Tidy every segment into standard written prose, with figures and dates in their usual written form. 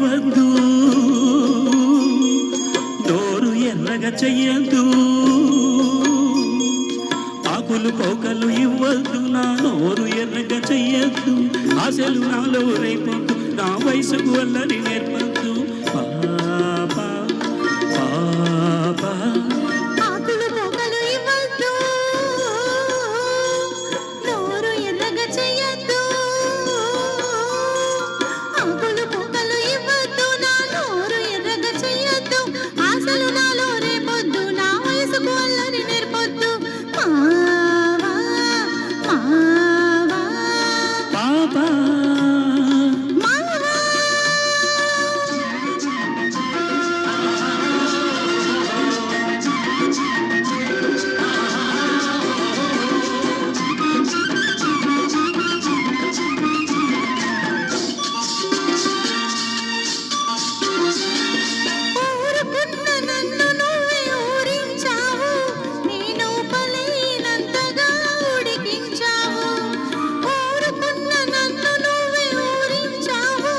ఇవ్వద్దు, నోరు ఎర్రగా చెయ్యద్దు, ఆకులు పోకలు ఇవ్వద్దు, నా నోరు ఎర్రగా చెయ్యద్దు, ఆశలు నాలో రేపొద్దు, నా వయసుకు అల్లరి నేర్పద్దు. పాపా పాపా ఆకులు పోకలు ఇవ్వద్దు, నోరు ఎర్రగా చెయ్యద్దు, ఆకులు పోకలు ఇవ్వద్దు, నా నోరు ఎర్రగా చెయ్యద్దు, ఆశలు నాలో రేపొద్దు, నా వయసుకు అల్లరి నేర్పొద్దు. మావా మావా పాపా మావా ఊరుకున్న నన్ను నువ్వే ఊరించావు, నేను పలేనంతగా ఉడికించావు. ఊరుకున్న నన్ను నువ్వే ఊరించావు,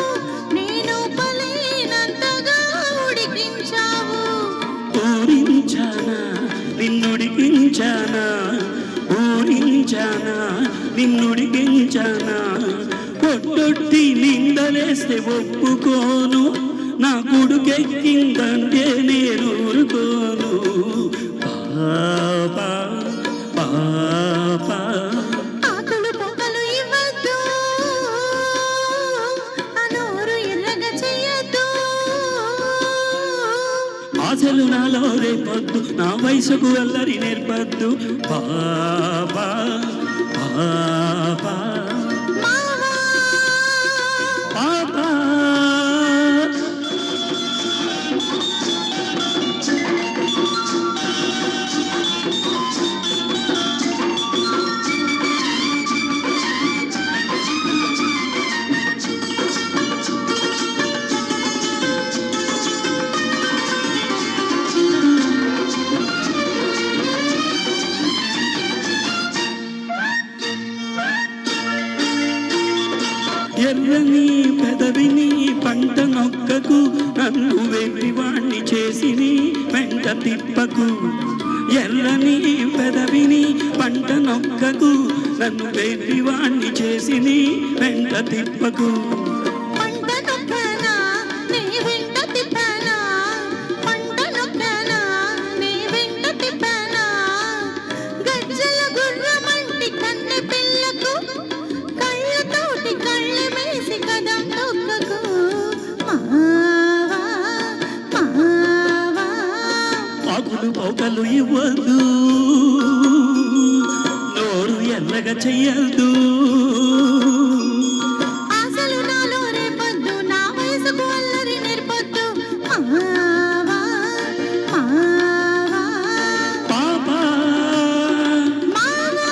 నేను పలేనంతగా ఉడికించావు. ఊరించానా నిన్నుడికించానా, ఊరించానా నిన్నుడికించానా, కొట్టొట్టి నిందలేస్తే ఒప్పుకోను, నా గుడుకెక్కిందంటే నేను ఊరుకోను. పాపా పాపా ఆకులు పోకలు ఇవ్వద్దు, ఆ నోరు ఎర్రగా చెయ్యద్దు, ఆశలు నాలో రేపొద్దు, నా వయసుకు అల్లరి నేర్పద్దు. పాపా పాపా మావా పాపా ఎర్రని పెదవిని పంట నొక్కకు, నన్ను వెర్రివాణ్ణి చేసి నీ వెంట తిప్పకు. ఎర్రని పెదవిని పంట నొక్కకు, నన్ను వెర్రివాణ్ణి చేసి నీ వెంట తిప్పకు. పంట నొక్కనా నీ వెంట తిప్పానా, పంట నొక్కనా నీ వెంట తిప్పానా, గజ్జల గుర్రమంటి కన్నె పిల్లకు, కళ్ళతోటి కళ్ళె మేసి కదం తొక్కకు. మావా మావా ఆకులు పోకలు ఇవ్వద్దు, నోరు ఎర్రగా చెయ్యద్దు, ఆశలు నాలో రేపొద్దు, నా వయసుకు అల్లరి నేర్పొద్దు. మావా మావా పాపా మావా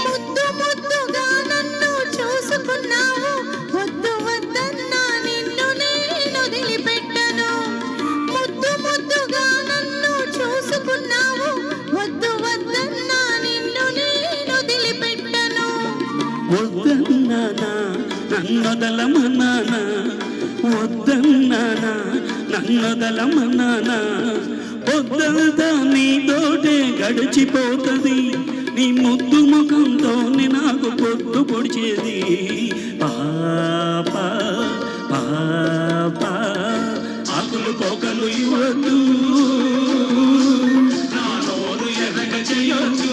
ముద్దు ముద్దుగా నన్ను చూసుకున్నావు, వద్దు వద్దన్నా నిన్ను నేను వదిలిపెట్టను. ముద్దు ముద్దుగా నన్ను చూసుకున్నావు, వద్దు వద్దన్నా నిన్ను నేను వదిలిపెట్టను. వద్దన్నానా నన్నొదలమన్నానా, వద్దన్నానా నన్నొదలమన్నానా, పొద్దంతా నీతోటే గడిచిపోతది, నీ ముద్దు ముఖంతోనే నాకు పొద్దు పొడిచేది. పాపా పాపా ఆకులు పోకలు ఇవ్వద్దు, నా నోరు ఎర్రగా చెయ్యొద్దు,